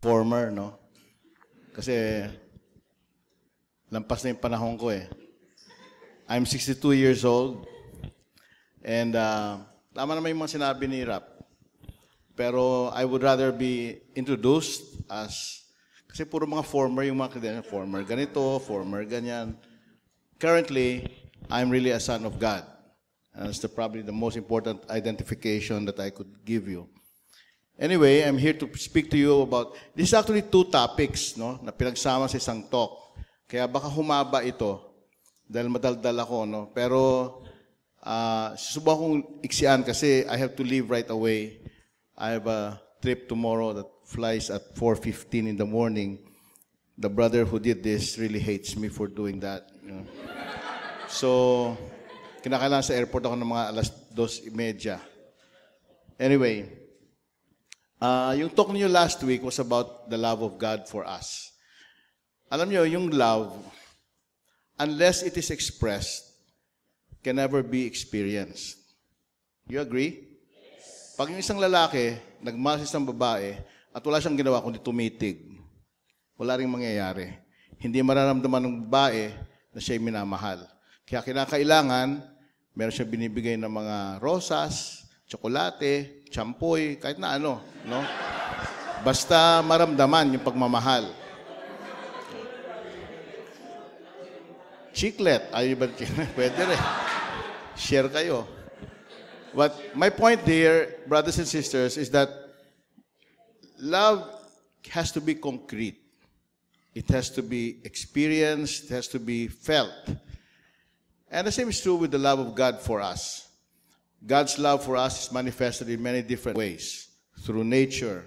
Former, no? Kasi lampas na yung panahon ko eh. I'm 62 years old. And tama naman yung mga sinabi ni Rap. Pero I would rather be introduced as, kasi puro mga former yung mga credentials. Former ganito, former ganyan. Currently, I'm really a son of God. And that's probably the most important identification that I could give you. Anyway, I'm here to speak to you about, this is actually two topics, no, na pinagsama sa isang talk. Kaya baka humaba ito, dahil madaldal ako, no. Pero, susubukan kong iksian kasi I have to leave right away. I have a trip tomorrow that flies at 4:15 in the morning. The brother who did this really hates me for doing that. You know? So, kinakailangan sa airport ako ng mga alas 2:30. Anyway, yung talk niyo last week was about the love of God for us. Alam niyo, yung love, unless it is expressed, can never be experienced. You agree? Pag yung isang lalaki, nagmahal sa isang babae, at wala siyang ginawa kundi tumitig, wala ring mangyayari. Hindi mararamdaman ng babae na siya'y minamahal. Kaya kinakailangan, meron siya binibigay ng mga rosas, tsokolate, champoy, kahit na ano, no? Basta maramdaman yung pagmamahal. Chiclet, ay ba? Pwede rin. Share kayo. But my point here, brothers and sisters, is that love has to be concrete. It has to be experienced. It has to be felt. And the same is true with the love of God for us. God's love for us is manifested in many different ways, through nature,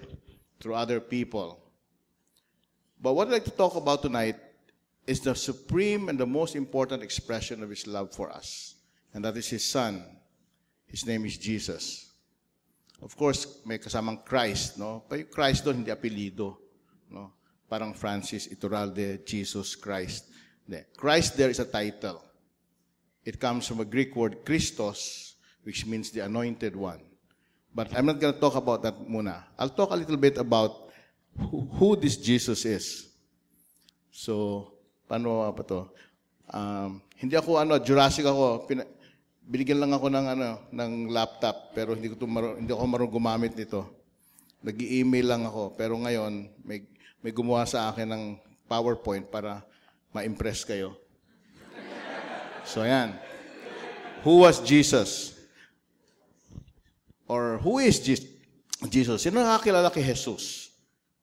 through other people. But what I'd like to talk about tonight is the supreme and the most important expression of His love for us. And that is His Son. His name is Jesus. Of course, may kasamang Christ, no? Pero yung Christ doon, hindi apelido, no? Parang Francis Iturralde, Jesus Christ. Hindi. Christ there is a title. It comes from a Greek word, Christos, which means the anointed one. But I'm not going to talk about that muna. I'll talk a little bit about who this Jesus is. So, paano pa to? Hindi ako, Jurassic ako. Binigyan lang ako ng laptop, pero hindi ako marunong gumamit nito. Nag-i-email lang ako, pero ngayon may gumawa sa akin ng PowerPoint para ma-impress kayo. So ayan. Who was Jesus? Or who is Jesus? Sino nakakilala kay Jesus?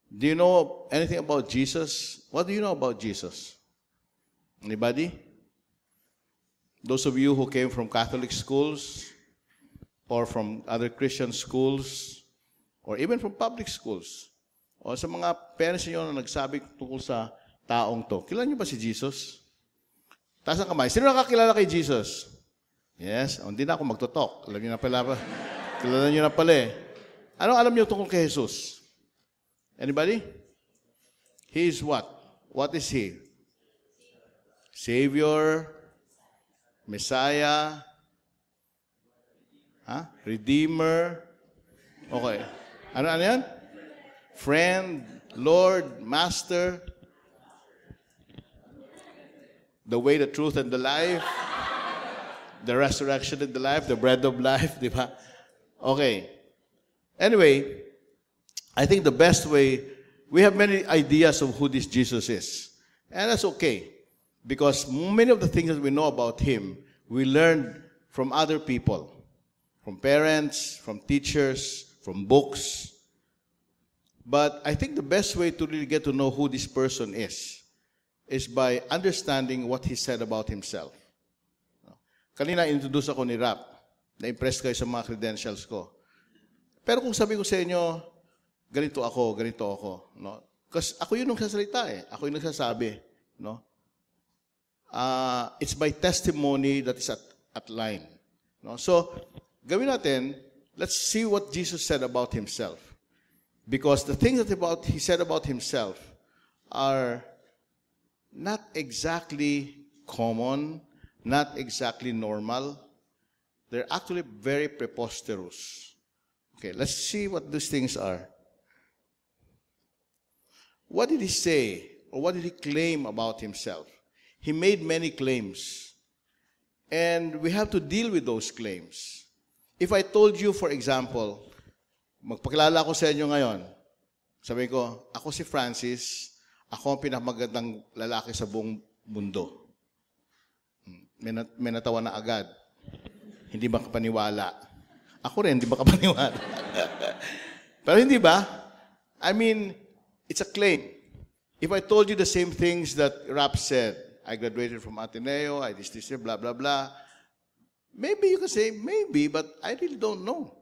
Do you know anything about Jesus? What do you know about Jesus? Anybody? Those of you who came from Catholic schools or from other Christian schools or even from public schools o sa mga parents niyo na nagsabi tungkol sa taong to, kilala niyo ba si Jesus? Taas ang kamay. Sino nakakilala kay Jesus? Yes. Hindi na ako magtotalk. Alam niyo na pala. Kilala niyo na pala eh. Anong alam niyo tungkol kay Jesus? Anybody? He is what? What is He? Savior, Messiah, Redeemer, okay. Ano yan? Friend, Lord, Master, the way, the truth, and the life, the resurrection and the life, the bread of life, di ba? Okay. Anyway, I think the best way, we have many ideas of who this Jesus is. And that's okay. Because many of the things that we know about Him, we learned from other people, from parents, from teachers, from books. But I think the best way to really get to know who this person is by understanding what He said about Himself. Kanina, introduce ako ni Rap. Na-impress kayo sa mga credentials ko. Pero kung sabi ko sa inyo, ganito ako, no? Kasi ako yung nagsasalita eh. Ako yung nagsasabi, no? It's by testimony that is at line. No? So, gawin natin, let's see what Jesus said about Himself. Because the things that He said about Himself are not exactly common, not exactly normal. They're actually very preposterous. Okay, let's see what these things are. what did he say, or what did he claim about himself? He made many claims. And we have to deal with those claims. If I told you, for example, magpakilala ko sa inyo ngayon, sabi ko, ako si Francis, ako ang pinakamagandang lalaki sa buong mundo. May natawa na agad. Hindi makapaniwala. Ako rin, hindi makapaniwala. Pero hindi ba? I mean, it's a claim. If I told you the same things that Rap said, I graduated from Ateneo, I this, blah, blah, blah. Maybe you can say, maybe, but I really don't know.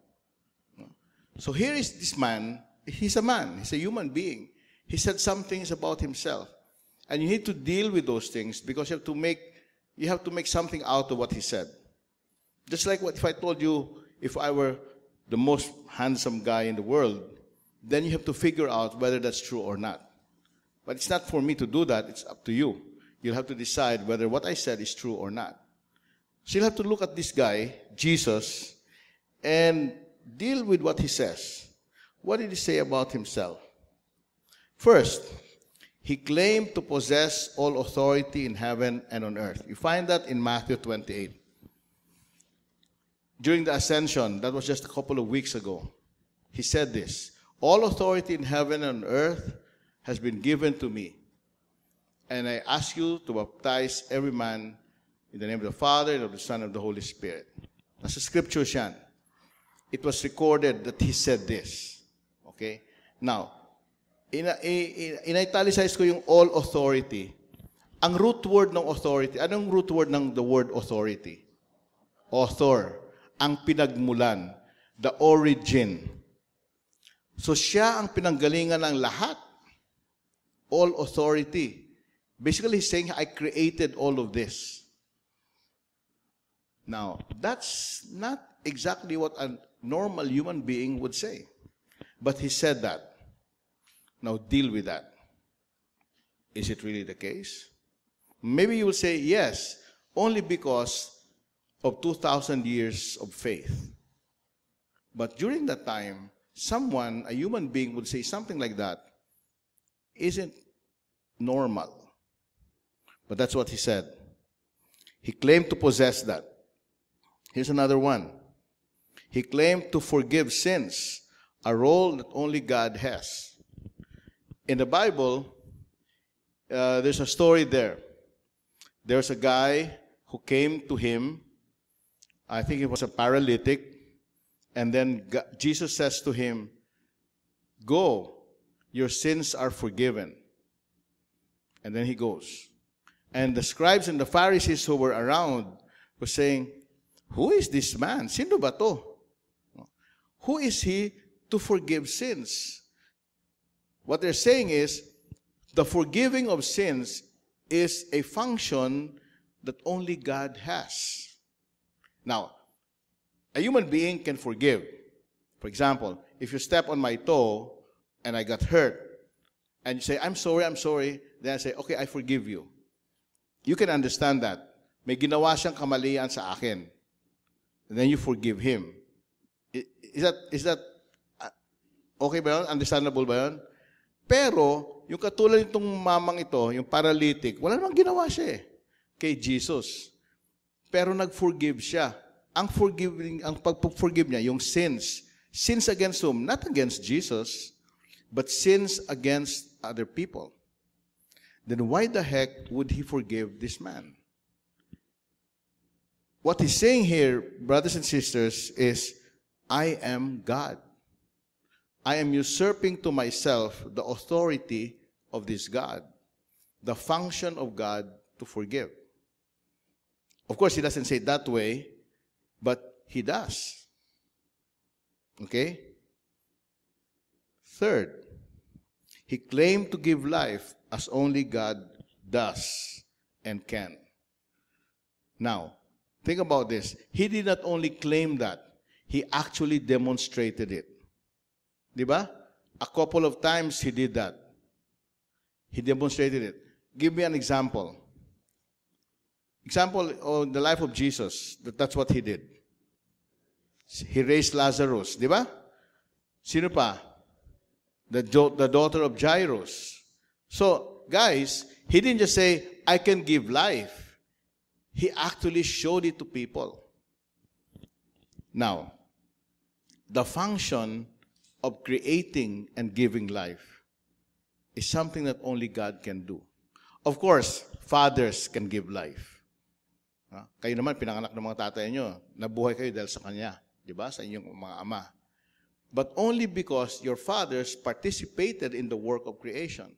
So here is this man. He's a man. He's a human being. He said some things about himself. And you need to deal with those things because you have to make something out of what he said. Just like what if I told you, if I were the most handsome guy in the world, then you have to figure out whether that's true or not. But it's not for me to do that. It's up to you. You'll have to decide whether what I said is true or not. So you'll have to look at this guy, Jesus, and deal with what he says. What did he say about himself? First, he claimed to possess all authority in heaven and on earth. You find that in Matthew 28. During the ascension, that was just a couple of weeks ago, he said this, all authority in heaven and on earth has been given to me. And I ask you to baptize every man in the name of the Father, and of the Son, and of the Holy Spirit. Nasa scripture yan. It was recorded that he said this. Okay? Now, in-italicize ko yung all authority. Ang root word ng authority, anong root word ng the word authority? Author. Ang pinagmulan. The origin. So siya ang pinanggalingan ng lahat. All authority. Basically, he's saying, I created all of this. Now, that's not exactly what a normal human being would say. But he said that. Now, deal with that. Is it really the case? Maybe you will say, yes, only because of 2,000 years of faith. But during that time, someone, a human being, would say something like that. Isn't normal. But that's what he said. He claimed to possess that. Here's another one. He claimed to forgive sins, a role that only God has. In the Bible, there's a story there. There's a guy who came to him. I think he was a paralytic. And then Jesus says to him, go, your sins are forgiven. And then he goes. And the scribes and the Pharisees who were around were saying, who is this man? Sino ba to? Who is he to forgive sins? What they're saying is, the forgiving of sins is a function that only God has. Now, a human being can forgive. For example, if you step on my toe and I got hurt, and you say, I'm sorry, then I say, okay, I forgive you. You can understand that. May ginawa siyang kamalian sa akin. And then you forgive him. Is that okay ba yun? Understandable ba yun? Pero, yung katulad nitong mamang ito, yung paralytic, wala namang ginawa siya kay Jesus. Pero nag-forgive siya. Ang pag-forgive niya, yung sins. Sins against whom? Not against Jesus, but sins against other people. Then why the heck would he forgive this man? What he's saying here, brothers and sisters, is, I am God. I am usurping to myself the authority of this God, the function of God to forgive. Of course, he doesn't say it that way, but he does. Okay? Third, he claimed to give life as only God does and can. Now, think about this. He did not only claim that, he actually demonstrated it. Diba? A couple of times he did that. He demonstrated it. Give me an example. Example of the life of Jesus. That's what he did. He raised Lazarus. Diba? Sino pa? The daughter of Jairus. So, guys, he didn't just say, I can give life. He actually showed it to people. Now, the function of creating and giving life is something that only God can do. Of course, fathers can give life. Kayo naman, pinanganak ng mga tatay nyo, nabuhay kayo dahil sa Kanya. Diba? Sa inyong mga ama. But only because your fathers participated in the work of creation.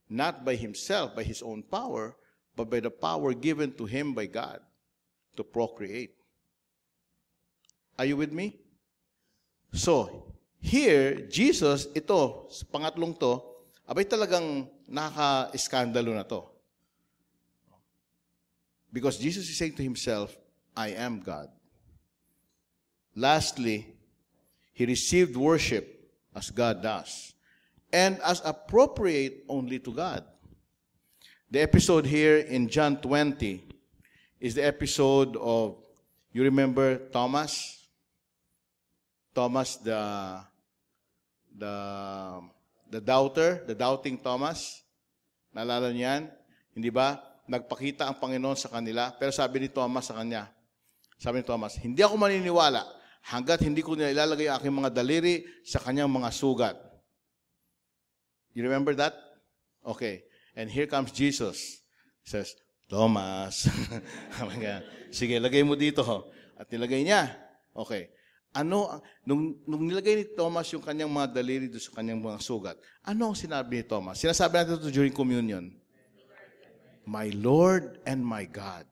Not by himself, by his own power, but by the power given to him by God to procreate. Are you with me? So, here, Jesus, ito, sa pangatlong to, abay talagang nakaka-iskandalo na to. Because Jesus is saying to himself, I am God. Lastly, he received worship as God does, and as appropriate only to God. The episode here in John 20 is the episode of, you remember Thomas? Thomas, the doubter, the doubting Thomas. Naalala niyan? Hindi ba? Nagpakita ang Panginoon sa kanila, pero sabi ni Thomas sa kanya, hindi ako maniniwala hanggat hindi ko nila ilalagay ang aking mga daliri sa kanyang mga sugat. You remember that? Okay. And here comes Jesus. He says, Thomas. Sige, lagay mo dito. At nilagay niya. Okay. Nung nilagay ni Thomas yung kanyang mga daliri doon sa kanyang mga sugat, ano ang sinabi ni Thomas? Sinasabi natin ito during communion. My Lord and my God.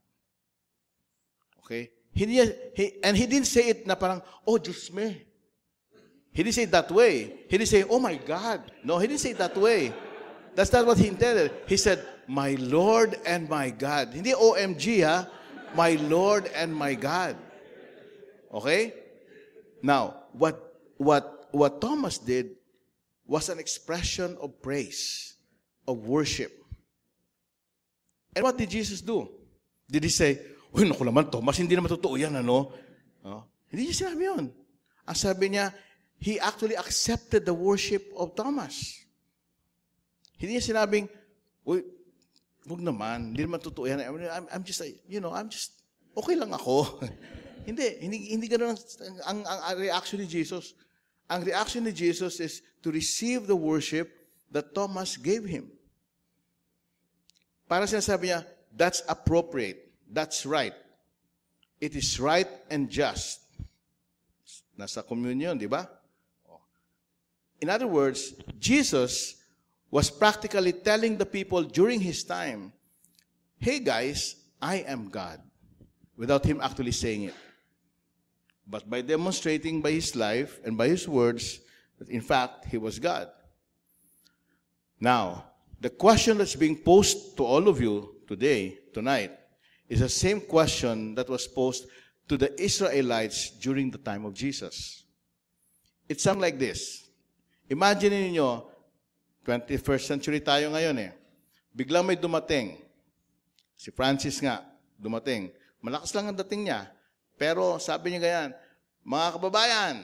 Okay? He didn't say it na parang, oh, Diyos me. He didn't say it that way. He didn't say, oh my God. No, he didn't say it that way. That's not what he intended. He said, my Lord and my God. Hindi OMG, ha? My Lord and my God. Okay? Now, what Thomas did was an expression of praise, of worship. And what did Jesus do? Did he say, uy, naku naman, Thomas, hindi naman totoo yan, ano? Hindi niya sinabi yun. Ang sabi niya, he actually accepted the worship of Thomas. Hindi niya sinabing, uy, huwag naman, hindi naman totoo yan. I'm just, okay lang ako. Hindi ganun ang reaction ni Jesus. Ang reaction ni Jesus is to receive the worship that Thomas gave him. Para sinasabi niya, that's appropriate. That's right. It is right and just. Nasa communion, di ba? In other words, Jesus was practically telling the people during his time, hey guys, I am God, without him actually saying it. But by demonstrating by his life and by his words that in fact he was God. Now, the question that's being posed to all of you tonight, is the same question that was posed to the Israelites during the time of Jesus. It's something like this. Imagine niyo, 21st century tayo ngayon eh. Biglang may dumating. Si Francis nga, dumating. Malakas lang ang dating niya. Pero sabi niya ganyan, mga kababayan,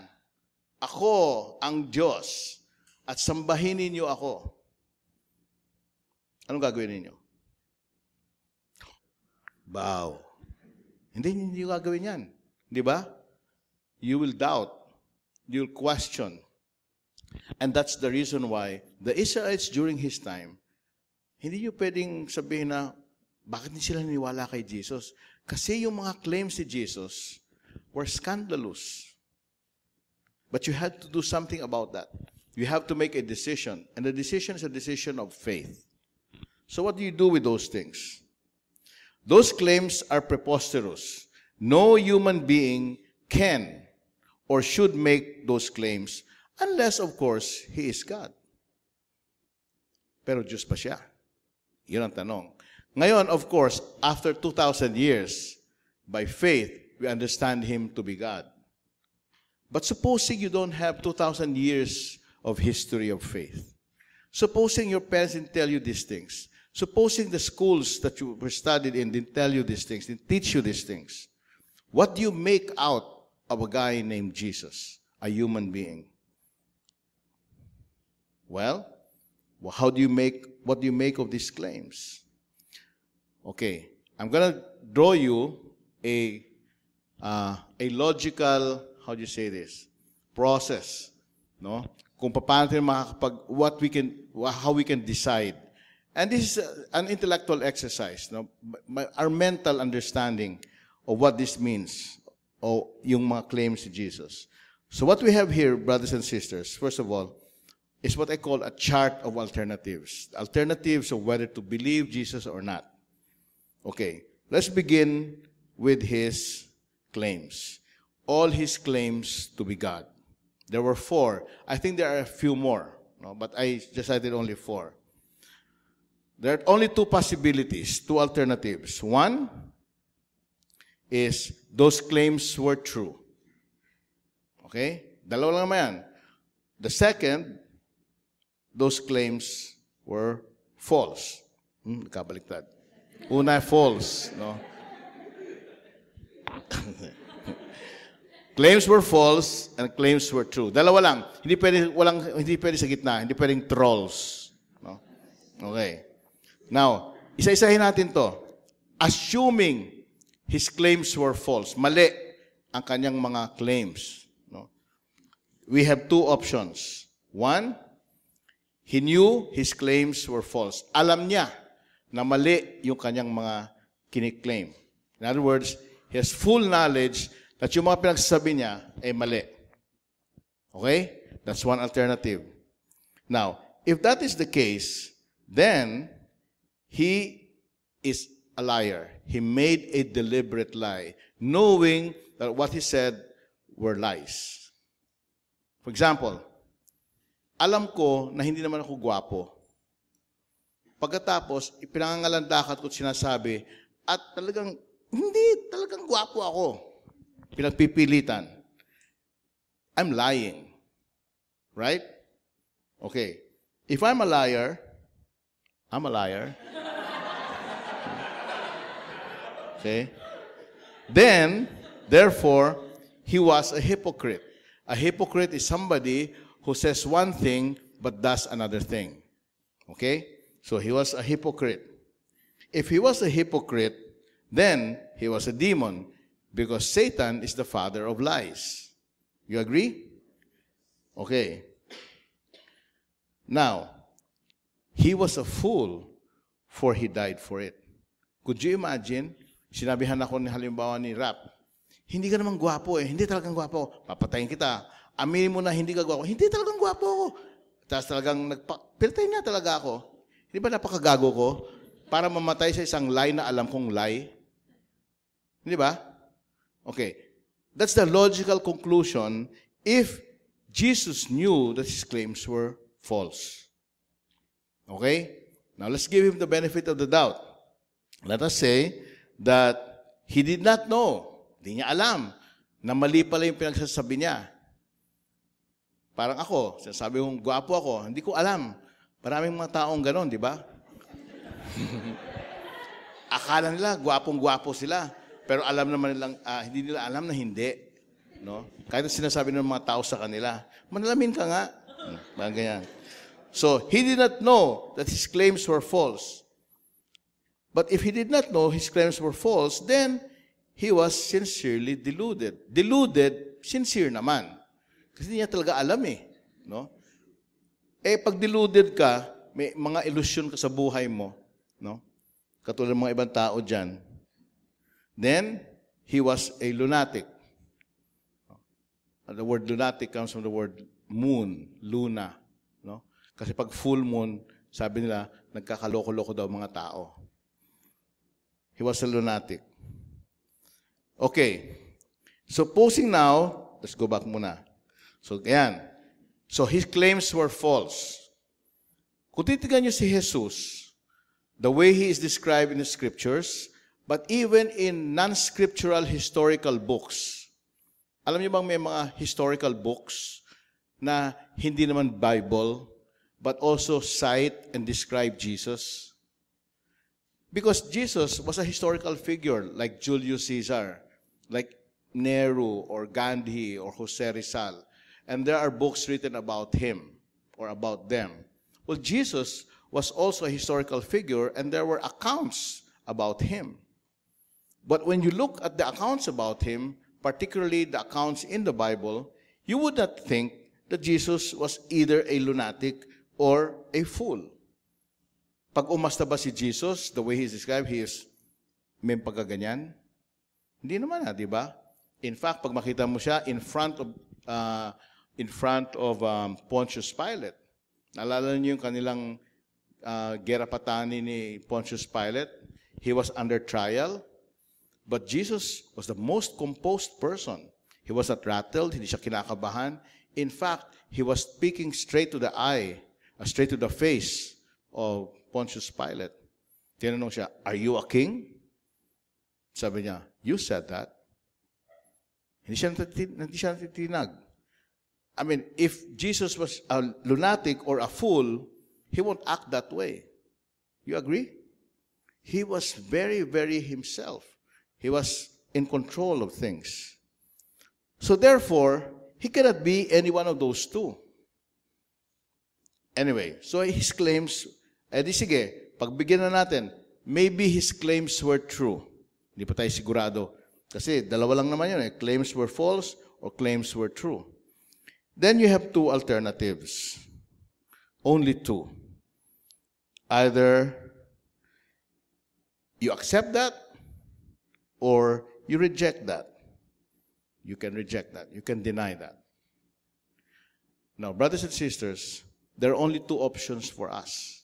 ako ang Diyos at sambahin ninyo ako. Anong gagawin ninyo? Bow. Hindi gagawin yan. Di ba? You will doubt. You'll question. And that's the reason why the Israelites during his time, hindi nyo pwedeng sabihin na, bakit hindi sila naniwala kay Jesus? Kasi yung mga claims ni Jesus were scandalous. But you had to do something about that. You have to make a decision. And the decision is a decision of faith. So what do you do with those things? Those claims are preposterous. No human being can or should make those claims unless, of course, he is God. Pero Diyos pa siya? Yun ang tanong. Ngayon, of course, after 2,000 years, by faith, we understand him to be God. But supposing you don't have 2,000 years of history of faith. Supposing your parents didn't tell you these things. Supposing the schools that you were studied in didn't tell you these things, didn't teach you these things. What do you make out of a guy named Jesus, a human being? Well, how do you make what do you make of these claims? Okay, I'm going to draw you a logical, how do you say this, process, no? Kung paano tayo how we can decide. And this is an intellectual exercise, no? Our mental understanding of what this means, o yung mga claims of Jesus. So what we have here, brothers and sisters, first of all, is what I call a chart of alternatives. Alternatives of whether to believe Jesus or not. Okay, let's begin with his claims. All his claims to be God. There were 4. I think there are a few more, no? But I just cited only 4. There are only 2 possibilities, 2 alternatives. One is those claims were true. Okay? Dalawa lang naman yan. The second, those claims were false. Kabaliktad. Una, false. No? Claims were false and claims were true. Dalawa lang. Hindi pwede sa gitna. Hindi pwedeng trolls. No? Okay. Now, isa-isahin natin to. Assuming his claims were false. Mali ang kanyang mga claims. No? We have 2 options. One, he knew his claims were false. Alam niya na mali yung kanyang mga kiniklaim. In other words, he has full knowledge that yung mga pinagsasabi niya ay mali. Okay? That's one alternative. Now, if that is the case, then he is a liar. He made a deliberate lie, knowing that what he said were lies. For example, alam ko na hindi naman ako gwapo. Pagkatapos, ipinangangalandakat ko at sinasabi, at talagang gwapo ako. Pinagpipilitan. I'm lying. Right? Okay. If I'm a liar, I'm a liar. Okay? Then, therefore, he was a hypocrite. A hypocrite is somebody who says one thing but does another thing. Okay? So he was a hypocrite. If he was a hypocrite, then he was a demon because Satan is the father of lies. You agree? Okay. Now, he was a fool for he died for it. Could you imagine? Sinabihan ako ni halimbawa ni Rap, hindi ka naman gwapo eh. Hindi talagang gwapo. Papatayin kita. Aminin mo na hindi ka gwapo. Hindi talagang gwapo ako. Tapos talagang pinatayin niya talaga ako. Hindi ba napakagago ko para mamatay sa isang lie na alam kong lie? Hindi ba? Okay. That's the logical conclusion if Jesus knew that his claims were false. Okay? Now let's give him the benefit of the doubt. Let us say that he did not know, hindi niya alam, na mali pala yung pinagsasabi niya. Parang ako, sinasabi kong gwapo ako, hindi ko alam. Maraming mga taong ganon, di ba? Akala nila, gwapong-gwapo sila. Pero alam naman nilang, hindi nila alam na hindi. No? Kahit sinasabi ng mga tao sa kanila, manalamin ka nga. Parang ganyan. So, he did not know that his claims were false. But if he did not know his claims were false, then he was sincerely deluded. Deluded, sincere naman. Kasi hindi niya talaga alam eh. No? Eh, pag deluded ka, may mga illusion ka sa buhay mo, no? Katulad ng mga ibang tao dyan. Then, he was a lunatic. The word lunatic comes from the word moon, luna. No? Kasi pag full moon, sabi nila, nagkakaloko-loko daw mga tao. He was a lunatic. Okay. Supposing now, let's go back muna. So, ayan. So, his claims were false. Kung titigan niyo si Jesus, the way he is described in the scriptures, but even in non-scriptural historical books, alam niyo bang may mga historical books na hindi naman Bible, but also cite and describe Jesus? Because Jesus was a historical figure like Julius Caesar, like Nehru or Gandhi or Jose Rizal. And there are books written about him or about them. Well, Jesus was also a historical figure, and there were accounts about him. But when you look at the accounts about him, particularly the accounts in the Bible, you would not think that Jesus was either a lunatic or a fool. Pag umasta ba si Jesus, the way he's described, he is may pagkaganyan? Hindi naman di ba? In fact, pag makita mo siya in front of Pontius Pilate, naalala niyo yung kanilang gera patani ni Pontius Pilate? He was under trial, but Jesus was the most composed person. He was not rattled, hindi siya kinakabahan. In fact, he was speaking straight to the eye, straight to the face of Pontius Pilate. Tinanong siya, "Are you a king?" Sabi niya, "You said that." Hindi siya natitinag. I mean, if Jesus was a lunatic or a fool, he won't act that way. You agree? He was very, very himself. He was in control of things. So therefore, he cannot be any one of those two. Anyway, so his claims, di sige, pagbigyan na natin, maybe his claims were true. Hindi pa tayo sigurado. Kasi dalawa lang naman yun claims were false or claims were true. Then you have two alternatives. Only two. Either you accept that or you reject that. You can reject that. You can deny that. Now, brothers and sisters, there are only two options for us.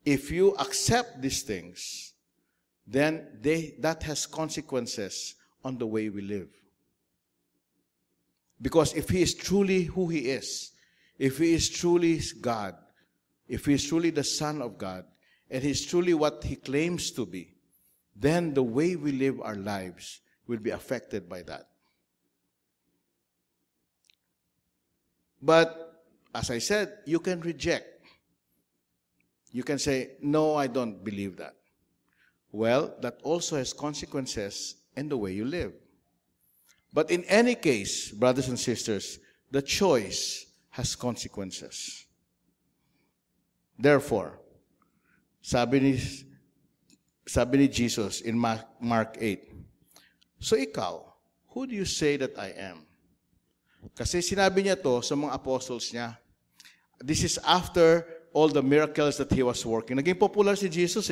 If you accept these things, then that has consequences on the way we live. Because if he is truly who he is, if he is truly God, if he is truly the Son of God, and he is truly what he claims to be, then the way we live our lives will be affected by that. But, as I said, you can reject. You can say, "No, I don't believe that." Well, that also has consequences in the way you live. But in any case, brothers and sisters, the choice has consequences. Therefore, sabi ni Jesus in Mark 8, "So ikaw, who do you say that I am?" Kasi sinabi niya to sa mga apostles niya. This is after all the miracles that he was working. Naging popular si Jesus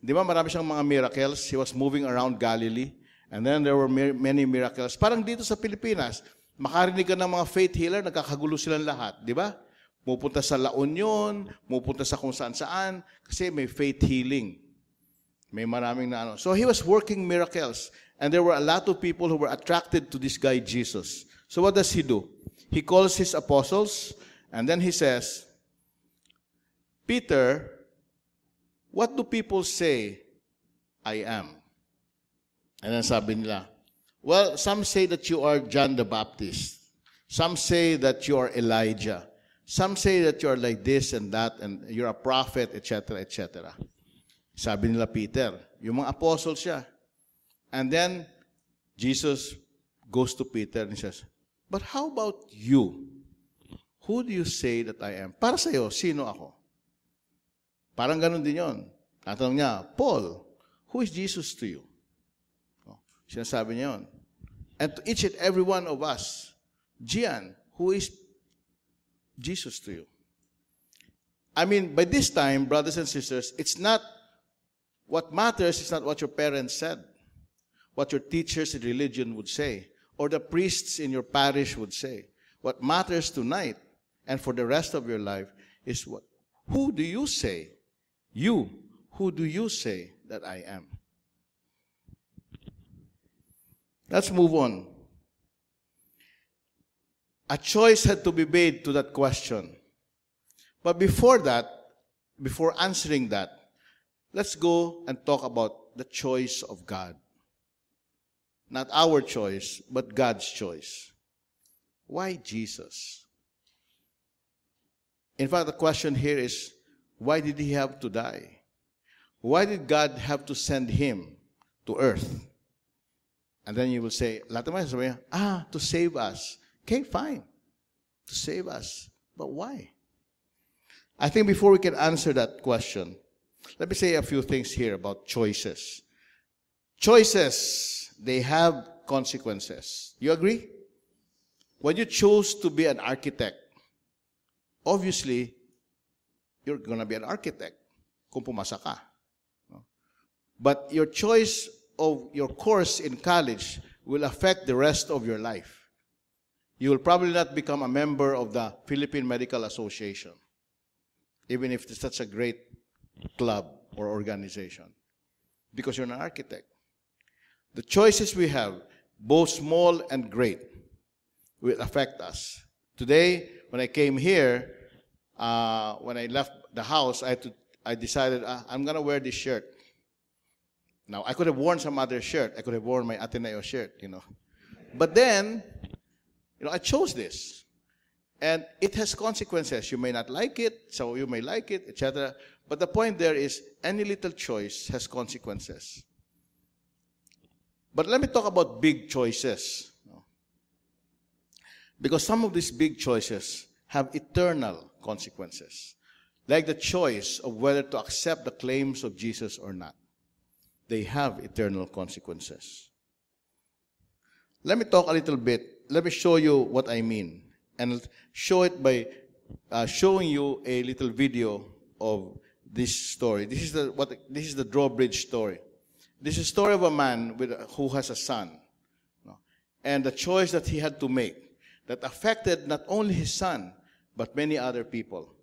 Di ba marami siyang mga miracles? He was moving around Galilee. And then there were many miracles. Parang dito sa Pilipinas, makarinig ka ng mga faith healer, nagkakagulo silang lahat. Di ba? Pupunta sa La Union, pupunta sa kung saan-saan, kasi may faith healing. May maraming na ano. So he was working miracles. And there were a lot of people who were attracted to this guy, Jesus. So what does he do? He calls his apostles, and then he says, "Peter, what do people say I am?" And then sabi nila, "Well, some say that you are John the Baptist. Some say that you are Elijah. Some say that you are like this and that, and you're a prophet, etc., etc." Sabi nila Peter, yung mga apostles siya. And then, Jesus goes to Peter and he says, "But how about you? Who do you say that I am?" Para sa'yo, sino ako? Parang ganun din yun. Tatanong niya, "Paul, who is Jesus to you?" Sinasabi niya yun. And to each and every one of us, Gian, who is Jesus to you? I mean, by this time, brothers and sisters, it's not, what matters is not what your parents said, what your teachers in religion would say, or the priests in your parish would say. What matters tonight, and for the rest of your life, is who do you say? You, who do you say that I am? Let's move on. A choice had to be made to that question. But before that, before answering that, let's go and talk about the choice of God. Not our choice, but God's choice. Why Jesus? In fact, the question here is, why did he have to die? Why did God have to send him to earth? And then you will say, to save us. Okay, fine. To save us. But why? I think before we can answer that question, let me say a few things here about choices. Choices, they have consequences. You agree? When you choose to be an architect, obviously, you're going to be an architect kung pumasa ka. But your choice of your course in college will affect the rest of your life. You will probably not become a member of the Philippine Medical Association, even if it's such a great club or organization, because you're an architect. The choices we have, both small and great, will affect us. Today, when I came here, when I left the house, I decided I'm going to wear this shirt. Now, I could have worn some other shirt. I could have worn my Ateneo shirt, But then, I chose this. And it has consequences. You may not like it, so you may like it, etc. But the point there is, any little choice has consequences. But let me talk about big choices. Because some of these big choices have eternal consequences. Like the choice of whether to accept the claims of Jesus or not. They have eternal consequences. Let me talk a little bit. Let me show you what I mean. And show it by showing you a little video of this story. This is the drawbridge story. This is a story of a man who has a son. And the choice that he had to make that affected not only his son, but many other people.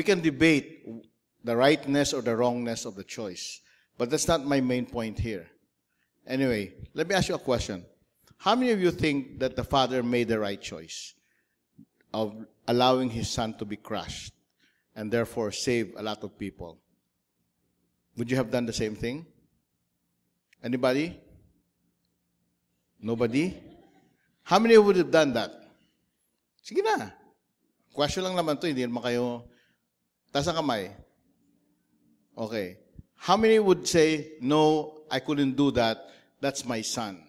can debate the rightness or the wrongness of the choice. But that's not my main point here. Anyway, let me ask you a question. How many of you think that the Father made the right choice of allowing His Son to be crushed and therefore save a lot of people? Would you have done the same thing? Anybody? Nobody? How many would have done that? Sige na. Question lang naman to, hindi naman kayo. Taas ang kamay. Okay. How many would say, no, I couldn't do that. That's my son.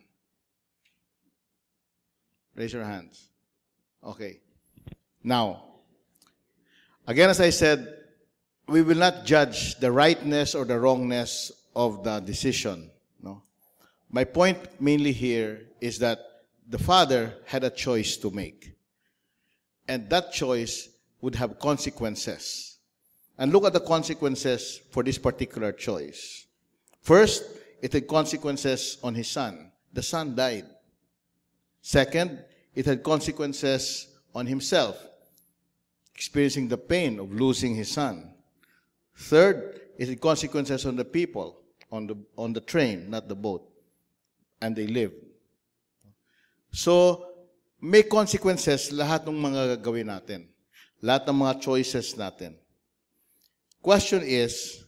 Raise your hands. Okay. Now, again, as I said, we will not judge the rightness or the wrongness of the decision. No? My point mainly here is that the Father had a choice to make. And that choice would have consequences. And look at the consequences for this particular choice. First, it had consequences on His Son. The Son died. Second, it had consequences on Himself, experiencing the pain of losing His Son. Third, it had consequences on the people, on the train, not the boat. And they lived. So, may consequences lahat ng mga gagawin natin. Lahat ng mga choices natin. Question is,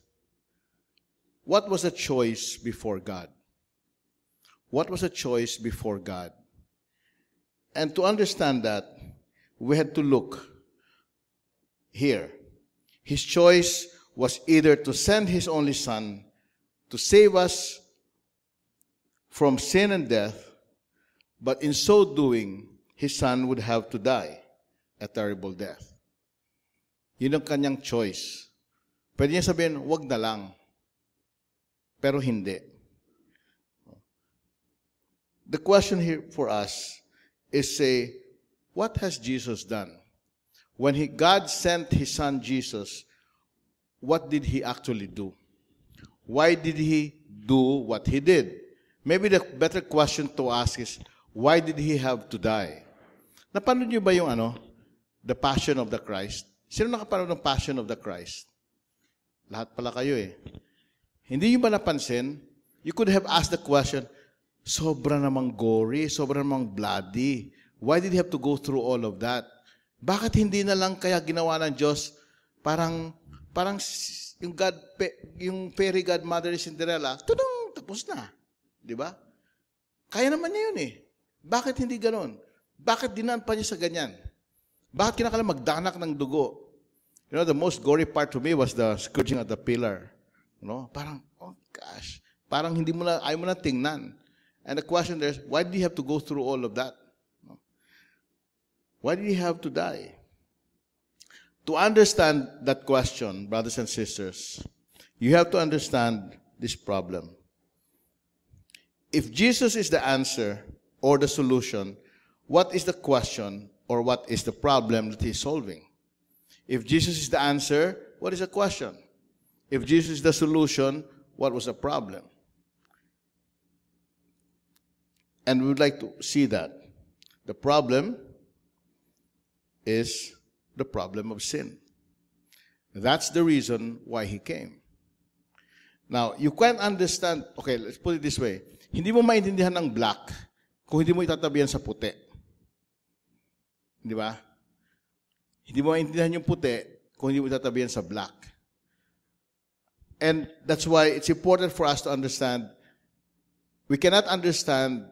what was a choice before God? What was a choice before God? And to understand that, we had to look here. His choice was either to send His only Son to save us from sin and death, but in so doing, His Son would have to die a terrible death. Yun ang kanyang choice. Pwede niya sabihin, wag na lang. Pero hindi. The question here for us is say, what has Jesus done? When God sent His Son Jesus, what did He actually do? Why did He do what He did? Maybe the better question to ask is, why did He have to die? Napanood niyo ba yung The Passion of the Christ? Sino nakapanood ng Passion of the Christ? Lahat pala kayo eh. Hindi niyo ba napansin? You could have asked the question, sobra namang gory, sobra namang bloody. Why did He have to go through all of that? Bakit hindi na lang kaya ginawa ng Diyos parang yung fairy godmother ni Cinderella, tudong, tapos na. Di ba? Kaya naman niya yun eh. Bakit hindi ganon? Bakit dinaan pa niya sa ganyan? Bakit kinakailangan magdanak ng dugo? You know, the most gory part to me was the scourging at the pillar. You know, parang, oh gosh, parang ayaw mo na tingnan. And the question there is, why did He have to go through all of that? Why did He have to die? To understand that question, brothers and sisters, you have to understand this problem. If Jesus is the answer or the solution, what is the question or what is the problem that He's solving? If Jesus is the answer, what is the question? If Jesus is the solution, what was the problem? And we would like to see that. The problem is the problem of sin. That's the reason why He came. Now, you can't understand, okay, let's put it this way. Hindi mo maintindihan ng black kung hindi mo itatabihan sa puti. Di ba? Hindi mo maintindihan yung puti kung hindi mo itatabihan sa black. And that's why it's important for us to understand, we cannot understand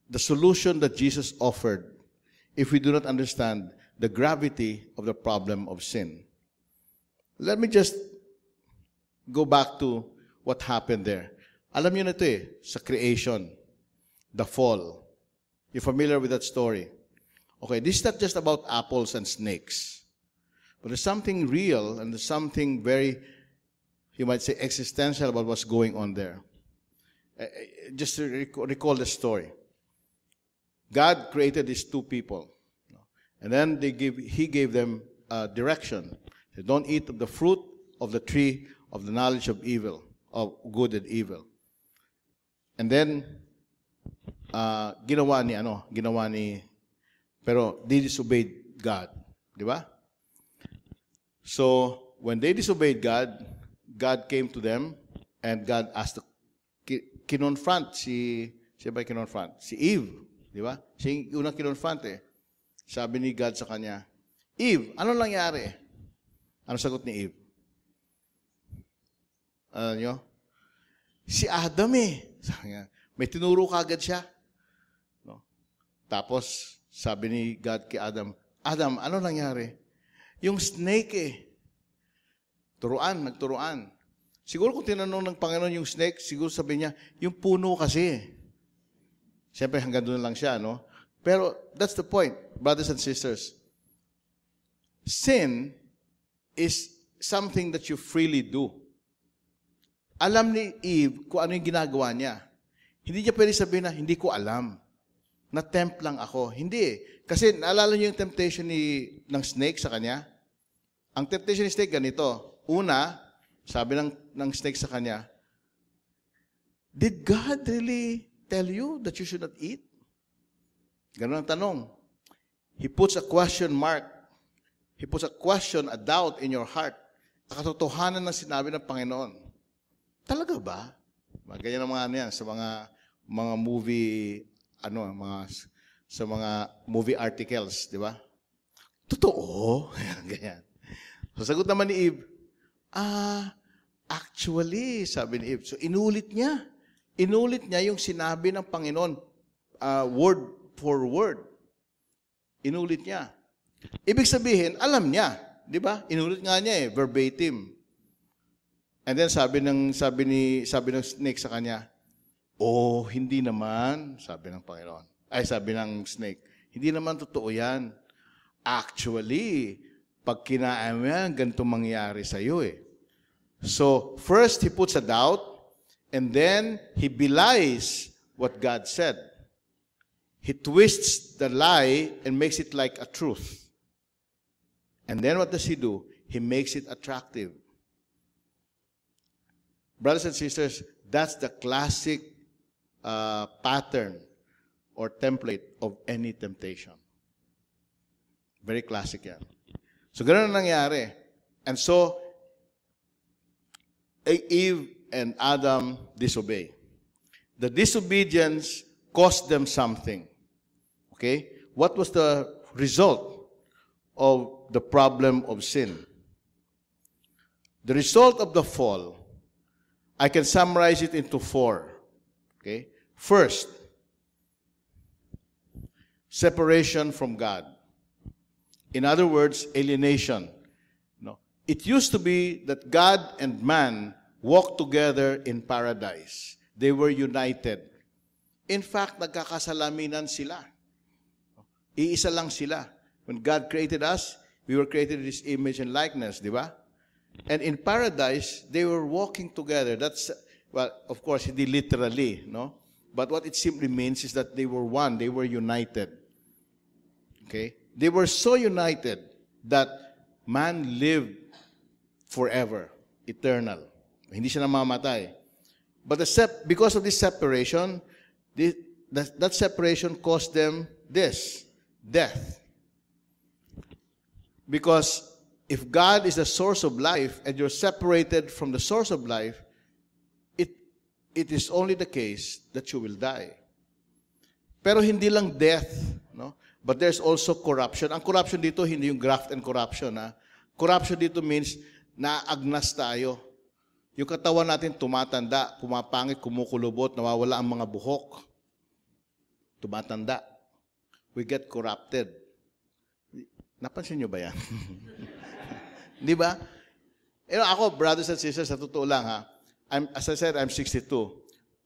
the solution that Jesus offered if we do not understand the gravity of the problem of sin. Let me just go back to what happened there. Alam niyo na ito eh, sa creation, the fall. You're familiar with that story. Okay, this is not just about apples and snakes. But there's something real and there's something very, you might say, existential about what's going on there. Just to recall the story. God created these two people. And then He gave them direction. They don't eat of the fruit of the tree of the knowledge of evil, of good and evil. And then, ginawa ni, pero they disobeyed God. Di ba? So, when they disobeyed God, God came to them and God asked to kinonfront siya ba kinonfront? Si Eve, di ba? Siya yung unang kinonfront eh. Sabi ni God sa kanya, Eve, ano nangyari? Ano sagot ni Eve? Alam nyo? Si Adam eh. Sabi niya, may tinuro kagad siya. No? Tapos, sabi ni God kay Adam, Adam, ano nangyari? Yung snake eh. Nagturuan. Siguro kung tinanong ng Panginoon yung snake, siguro sabi niya, yung puno kasi. Siyempre hanggang doon lang siya, no? Pero that's the point, brothers and sisters. Sin is something that you freely do. Alam ni Eve kung ano yung ginagawa niya. Hindi niya pwede sabihin na, hindi ko alam. Na-tempt lang ako. Hindi eh. Kasi naalala niyo yung temptation ng snake sa kanya? Ang temptation ni snake ganito. Una, sabi ng snake sa kanya, did God really tell you that you should not eat? Ganun ang tanong. He puts a question mark. He puts a question, a doubt in your heart. Katotohanan na sinabi ng Panginoon. Talaga ba? Ganyan ang mga yan sa mga movie, sa mga movie articles, di ba? Totoo. Ganyan. So, sagot naman ni Eve, actually, sabi ni Eve. So, inulit niya. Inulit niya yung sinabi ng Panginoon, word for word. Inulit niya. Ibig sabihin, alam niya. Di ba? Inulit nga niya verbatim. And then, sabi ng snake sa kanya, oh, hindi naman, sabi ng Panginoon. Sabi ng snake, hindi naman totoo yan. Actually, pag kinain mo yan, ganito mangyari sa iyo eh. So, first, he puts a doubt, and then, he belies what God said. He twists the lie and makes it like a truth. And then, what does he do? He makes it attractive. Brothers and sisters, that's the classic pattern or template of any temptation. Very classic yan. So, ganun ang nangyari. And so, Eve and Adam disobey. The disobedience cost them something. Okay? What was the result of the problem of sin? The result of the fall, I can summarize it into 4. Okay? First, separation from God. In other words, alienation. No. It used to be that God and man walked together in paradise. They were united. In fact, nagkakasalaminan sila. Iisa lang sila. When God created us, we were created in His image and likeness, di ba? And in paradise, they were walking together. That's, well, of course, hindi literally, no? But what it simply means is that they were one. They were united. Okay? They were so united that man lived forever, eternal. Hindi siya namamatay. But because of this separation, that separation caused them this, death. Because if God is the source of life and you're separated from the source of life, it is only the case that you will die. Pero hindi lang death, no? But there's also corruption. Ang corruption dito, hindi yung graft and corruption. Ha? Corruption dito means naagnas tayo. Yung katawan natin tumatanda, pumapangit, kumukulubot, nawawala ang mga buhok. Tumatanda. We get corrupted. Napansin nyo ba yan? Di ba? Ako, brothers and sisters, sa totoo lang ha, as I said, I'm 62.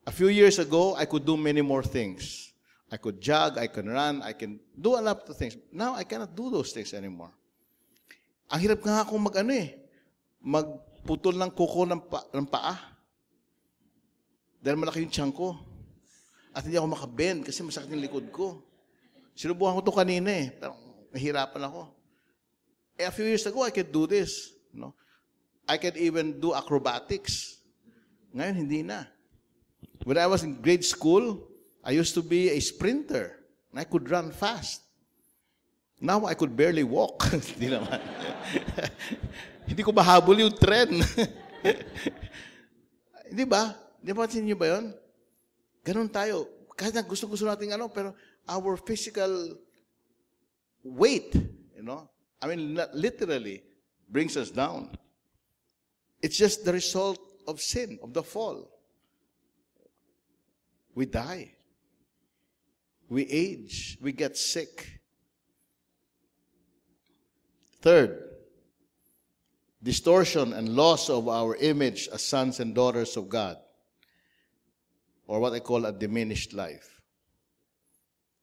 A few years ago, I could do many more things. I could jog, I can run, I can do a lot of things. Now, I cannot do those things anymore. Ang hirap nga akong magputol ng kuko ng paa. Dahil malaki yung tiyan ko. At hindi ako makabend kasi masakit yung likod ko. Sinubukan ko ito kanina eh. Pero nahihirapan ako. A few years ago, I could do this. No? I could even do acrobatics. Ngayon, hindi na. When I was in grade school, I used to be a sprinter. And I could run fast. Now I could barely walk. Hindi naman. Hindi ko mahabol yung trend. Di ba? Di ba pansin niyo ba yun? Ganun tayo. Kahit na gusto-gusto natin pero our physical weight, literally brings us down. It's just the result of sin, of the fall. We die. We age. We get sick. Third, distortion and loss of our image as sons and daughters of God, or what I call a diminished life.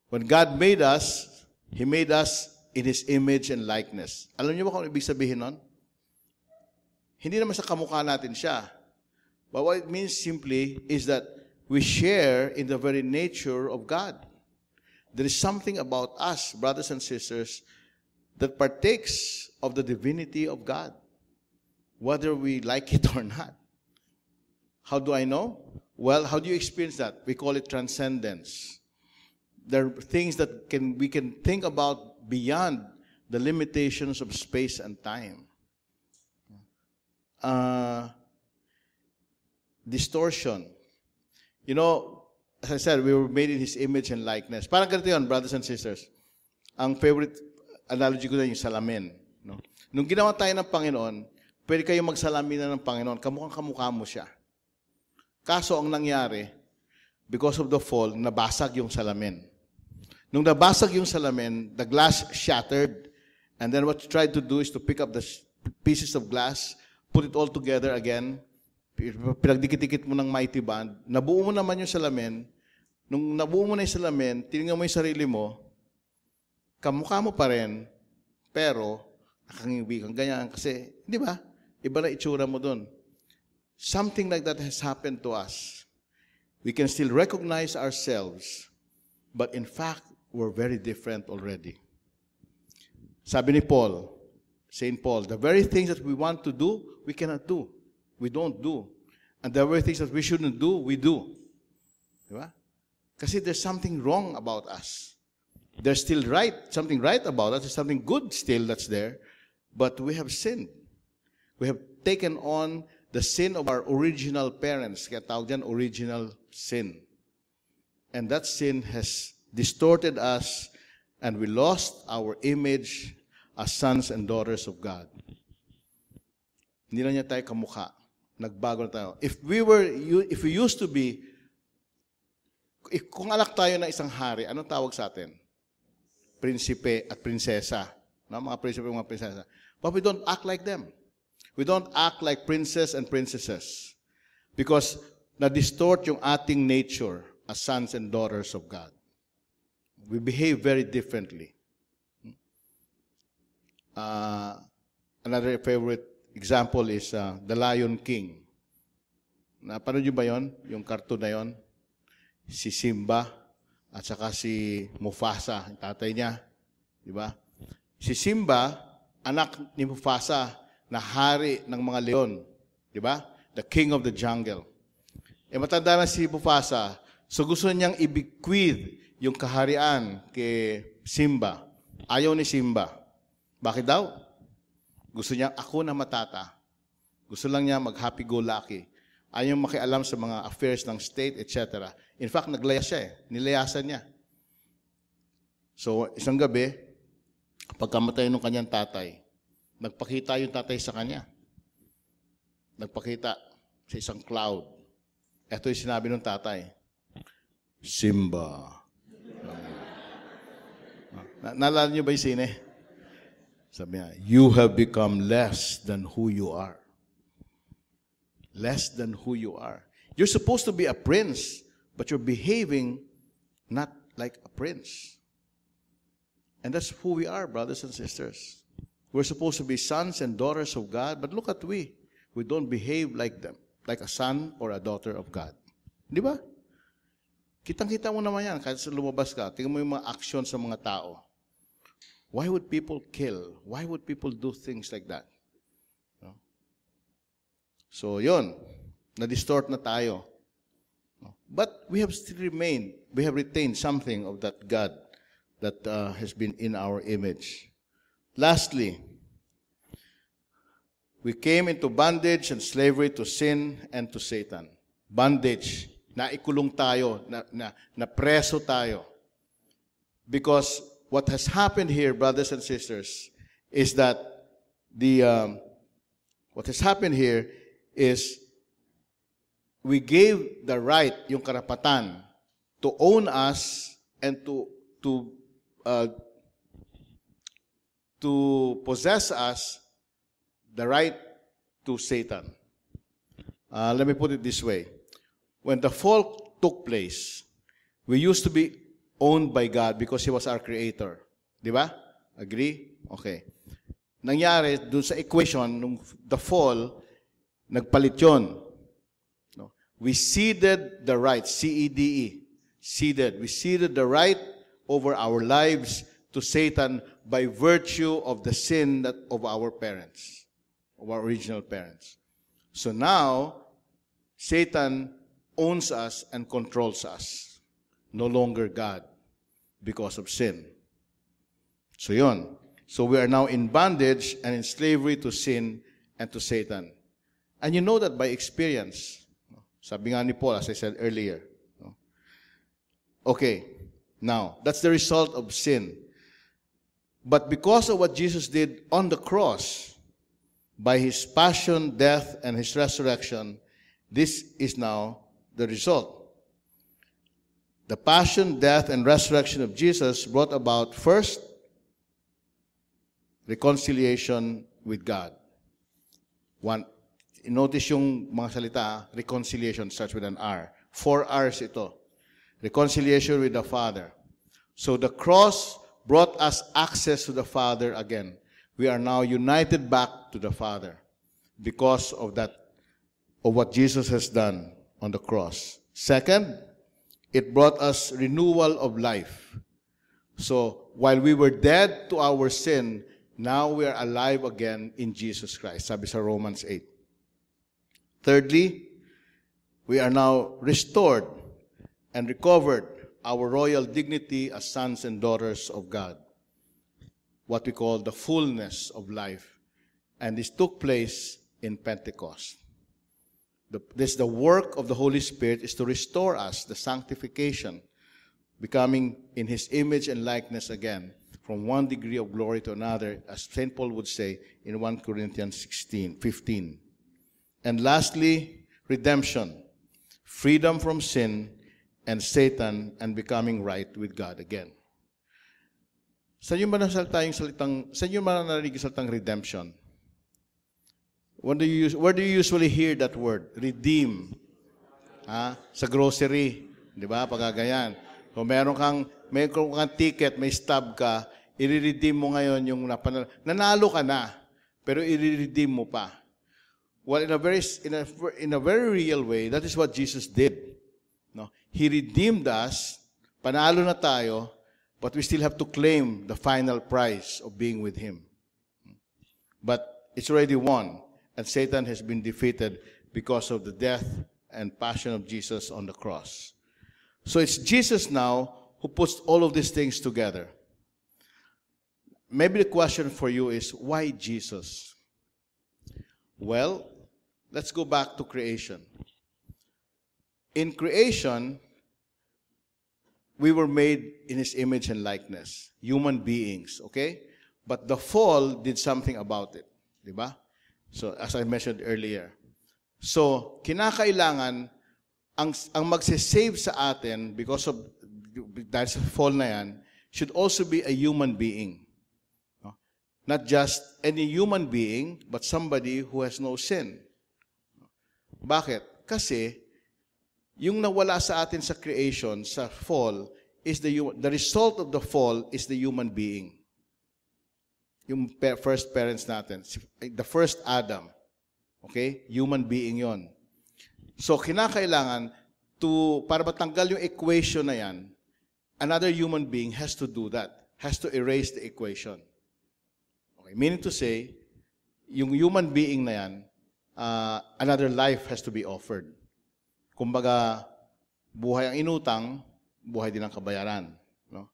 When God made us, He made us in His image and likeness. Alam niyo ba kung ibig sabihin nun? Hindi naman sa kamukha natin siya. But what it means simply is that we share in the very nature of God. There is something about us, brothers and sisters, that partakes of the divinity of God, whether we like it or not. How do I know? Well, how do you experience that? We call it transcendence. There are things that we can think about beyond the limitations of space and time. Distortion. As I said, we were made in His image and likeness. Parang ganito yun, brothers and sisters. Ang favorite analogy ko na yung salamin. No? Nung ginawa tayo ng Panginoon, pwede kayo magsalamin na ng Panginoon. Kamukhang-kamukha mo siya. Kaso ang nangyari, because of the fall, nabasag yung salamin. Nung nabasag yung salamin, the glass shattered. And then what you tried to do is to pick up the pieces of glass, put it all together again, pinagdikit-dikit mo ng mighty band, nabuo mo naman yung salamin. Nung nabuo mo na yung salamin, tinignan mo yung sarili mo, kamukha mo pa rin, pero nakangibig kang ganyan. Kasi, di ba? Iba na itsura mo dun. Something like that has happened to us. We can still recognize ourselves, but in fact, we're very different already. Sabi ni Paul, St. Paul, the very things that we want to do, we cannot do. We don't do. And the very things that we shouldn't do, we do. Di ba? Kasi there's something wrong about us. There's still something right about us. There's something good still that's there. But we have sinned. We have taken on the sin of our original parents. Kaya tawag dyan, original sin. And that sin has distorted us, and we lost our image as sons and daughters of God. Hindi na niya tayo kamukha. Nagbago na tayo. If we used to be, kung anak tayo ng isang hari, anong tawag sa atin? Prinsipe at prinsesa. No? Mga prinsipe at mga prinsesa. But we don't act like them. We don't act like princes and princesses. Because na-distort yung ating nature as sons and daughters of God. We behave very differently. Another favorite example is The Lion King. Napanood niyo ba yun? Yung cartoon na yun? Si Simba at saka si Mufasa, yung tatay niya. Di ba? Si Simba, anak ni Mufasa, na hari ng mga leon. Di ba? The king of the jungle. Matanda na si Mufasa, so gusto niyang i-bequeath yung kaharian kay Simba. Ayaw ni Simba. Bakit daw? Gusto niya, ako na matata. Gusto lang niya mag-happy-go-lucky. Ayaw makialam sa mga affairs ng state, etc. In fact, naglayas siya Nilayasan niya. So, isang gabi, pagkamatay ng kanyang tatay, nagpakita yung tatay sa kanya. Nagpakita sa isang cloud. Ito yung sinabi ng tatay. Simba. Naalala niyo ba yung sine? Sabi niya, you have become less than who you are. Less than who you are. You're supposed to be a prince, but you're behaving not like a prince. And that's who we are, brothers and sisters. We're supposed to be sons and daughters of God, but look at we. We don't behave like them, like a son or a daughter of God. Di ba? Kitang-kita mo naman yan, kahit sa lumabas ka, tingnan mo yung mga aksyon sa mga tao. Why would people kill? Why would people do things like that? No? So, yun. Na-distort na tayo. No? But we have still retained something of that God that has been in our image. Lastly, we came into bondage and slavery to sin and to Satan. Bondage. Naikulong tayo, na preso tayo. Because what has happened here, brothers and sisters, is that what has happened here is we gave the right, yung karapatan, to own us and to possess us, the right to Satan. Let me put it this way. When the fall took place, we used to be owned by God because He was our Creator. Di ba? Agree? Okay. Nangyari, dun sa equation, nung the fall, nagpalit yun. No? We ceded the right, C-E-D-E, ceded. We ceded the right over our lives to Satan by virtue of the sin of our parents, of our original parents. So now, Satan owns us and controls us. No longer God because of sin. So yun. So we are now in bondage and in slavery to sin and to Satan. And you know that by experience. Sabi nga ni Paul, as I said earlier. Okay. Now, that's the result of sin. But because of what Jesus did on the cross, by His passion, death, and His resurrection, this is now the result. The passion, death, and resurrection of Jesus brought about, first, reconciliation with God. Notice yung mga salita, reconciliation starts with an R. 4 R's ito. Reconciliation with the Father. So the cross brought us access to the Father again. We are now united back to the Father because of what Jesus has done on the cross. Second, it brought us renewal of life. So while we were dead to our sin, now we are alive again in Jesus Christ. Sabi sa Romans 8. Thirdly, we are now restored and recovered our royal dignity as sons and daughters of God. What we call the fullness of life. And this took place in Pentecost. The work of the Holy Spirit is to restore us, the sanctification, becoming in His image and likeness again, from one degree of glory to another, as St. Paul would say in 1 Corinthians 15. And lastly, redemption, freedom from sin and Satan, and becoming right with God again. Saan yung narinig yung salitang redemption? Where do you usually hear that word? Redeem. Sa grocery. Di ba? Pagkagayan. Kung meron kang ticket, may stub ka, i-redeem mo ngayon yung nanalo ka na, pero i-redeem mo pa. Well, in a very real way, that is what Jesus did. No? He redeemed us, panalo na tayo, but we still have to claim the final prize of being with Him. But it's already won, and Satan has been defeated because of the death and passion of Jesus on the cross. So it's Jesus now who puts all of these things together. Maybe the question for you is, why Jesus? Well, let's go back to creation. In creation, we were made in His image and likeness, human beings, okay? But the fall did something about it, di ba? So, as I mentioned earlier. So, kinakailangan, ang magsisave sa atin, because of, dahil sa fall na yan, should also be a human being. No? Not just any human being, but somebody who has no sin. Bakit? Kasi, yung nawala sa atin sa creation, sa fall, is the result of the fall is the human being. Yung first parents natin, the first Adam. Okay? Human being yon. So, kinakailangan para matanggal yung equation na yan, another human being has to do that, has to erase the equation. Okay? Meaning to say, yung human being na yan, another life has to be offered. Kumbaga, buhay ang inutang, buhay din ang kabayaran. No?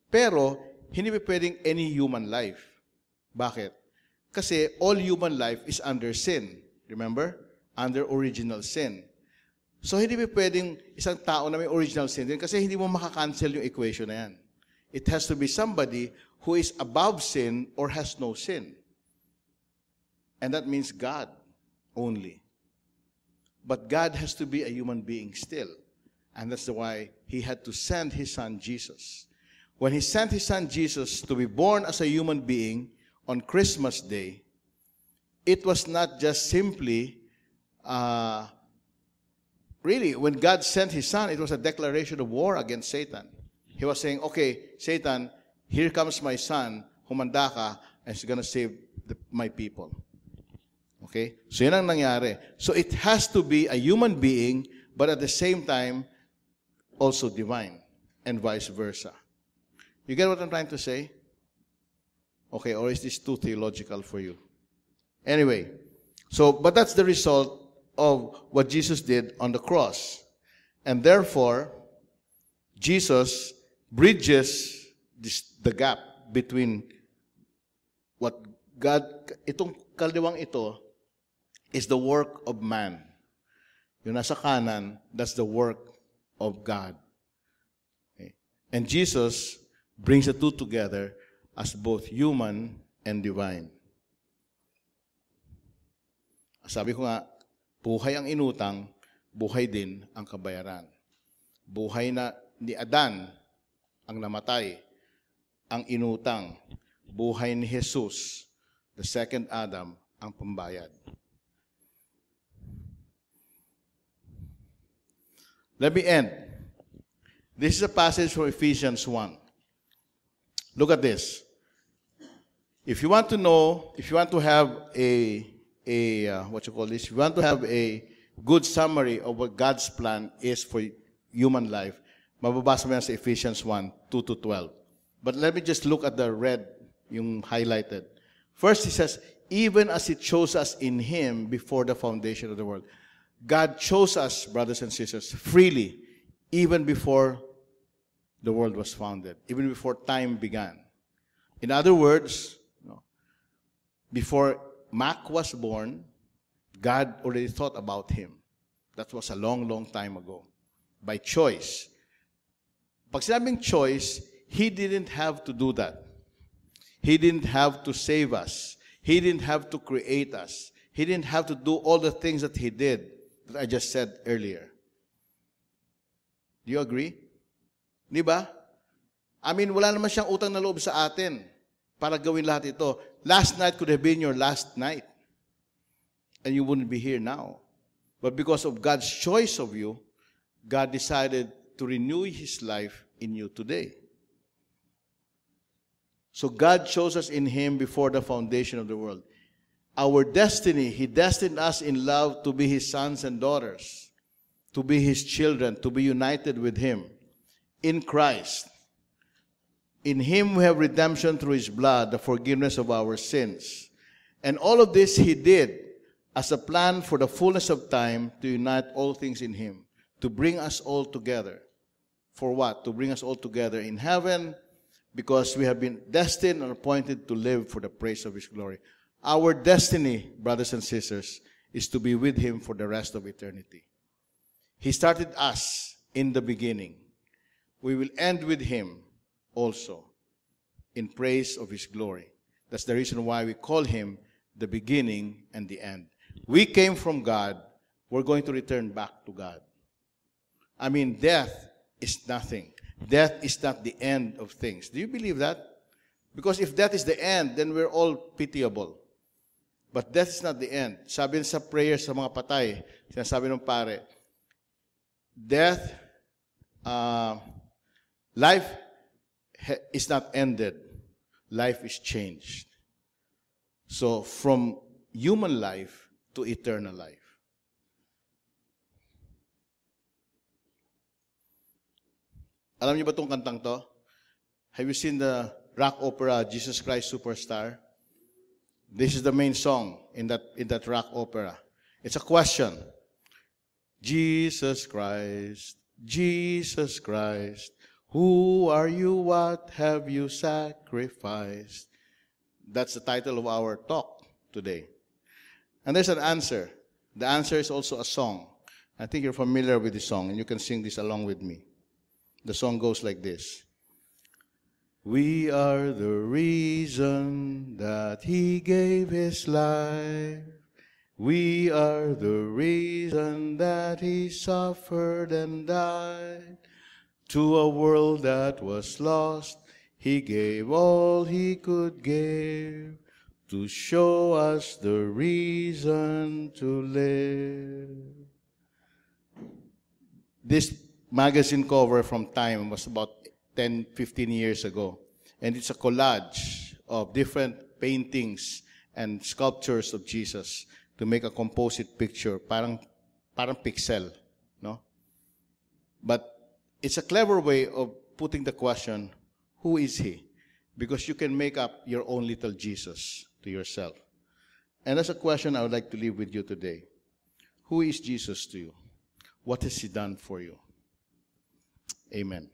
Pero, hindi pa pwedeng any human life. Bakit? Kasi all human life is under sin. Remember? Under original sin. So, hindi pa pwedeng isang tao na may original sin din kasi hindi mo makakancel yung equation na yan. It has to be somebody who is above sin or has no sin. And that means God only. But God has to be a human being still. And that's why He had to send His Son, Jesus. When He sent His Son, Jesus, to be born as a human being on Christmas Day, it was not just simply, really, when God sent His Son, it was a declaration of war against Satan. He was saying, okay, Satan, here comes my Son, humanda ka, and He's gonna save my people. Okay? So yan ang nangyari. So it has to be a human being, but at the same time, also divine, and vice versa. You get what I'm trying to say? Okay, or is this too theological for you? Anyway, so, but that's the result of what Jesus did on the cross. And therefore, Jesus bridges the gap between what God, itong kaliwang ito, is the work of man. Yung nasa kanan, that's the work of God. Okay. And Jesus brings the two together as both human and divine. Sabi ko nga, buhay ang inutang, buhay din ang kabayaran. Buhay na ni Adan ang namatay, ang inutang. Buhay ni Jesus, the second Adam, ang pambayad. Let me end. This is a passage from Ephesians 1. Look at this. If you want to know, if you want to have what you call this, if you want to have a good summary of what God's plan is for human life, mababasa mo yan sa Ephesians 1, 2 to 12. But let me just look at the red, yung highlighted. First, he says, even as He chose us in Him before the foundation of the world. God chose us, brothers and sisters, freely, even before the world was founded, even before time began. In other words, before Mac was born, God already thought about him. That was a long, long time ago. By choice. Pag sinabing choice, He didn't have to do that. He didn't have to save us. He didn't have to create us. He didn't have to do all the things that He did that I just said earlier. Do you agree? Di ba? I mean, wala naman siyang utang na loob sa atin para gawin lahat ito. Last night could have been your last night. And you wouldn't be here now. But because of God's choice of you, God decided to renew His life in you today. So God chose us in Him before the foundation of the world. Our destiny, He destined us in love to be His sons and daughters, to be His children, to be united with Him in Christ. In Him we have redemption through His blood, the forgiveness of our sins. And all of this He did as a plan for the fullness of time to unite all things in Him, to bring us all together. For what? To bring us all together in heaven, because we have been destined and appointed to live for the praise of His glory. Our destiny, brothers and sisters, is to be with Him for the rest of eternity. He started us in the beginning. We will end with Him also in praise of His glory. That's the reason why we call Him the beginning and the end. We came from God. We're going to return back to God. I mean, death is nothing. Death is not the end of things. Do you believe that? Because if death is the end, then we're all pitiable. But death is not the end. Sabi sa prayer sa mga patay, sinasabi ng pare, death, life is not ended. Life is changed. So, from human life to eternal life. Alam niyo ba itong kantang to? Have you seen the rock opera, Jesus Christ Superstar? This is the main song in that rock opera. It's a question. Jesus Christ, Who are you? What have you sacrificed? That's the title of our talk today. And there's an answer. The answer is also a song. I think you're familiar with the song, and you can sing this along with me. The song goes like this. We are the reason that He gave His life. We are the reason that He suffered and died. To a world that was lost, He gave all He could give to show us the reason to live. This magazine cover from Time was about 10, 15 years ago. And it's a collage of different paintings and sculptures of Jesus to make a composite picture, parang pixel, no? But it's a clever way of putting the question, who is He? Because you can make up your own little Jesus to yourself. And that's a question I would like to leave with you today. Who is Jesus to you? What has He done for you? Amen.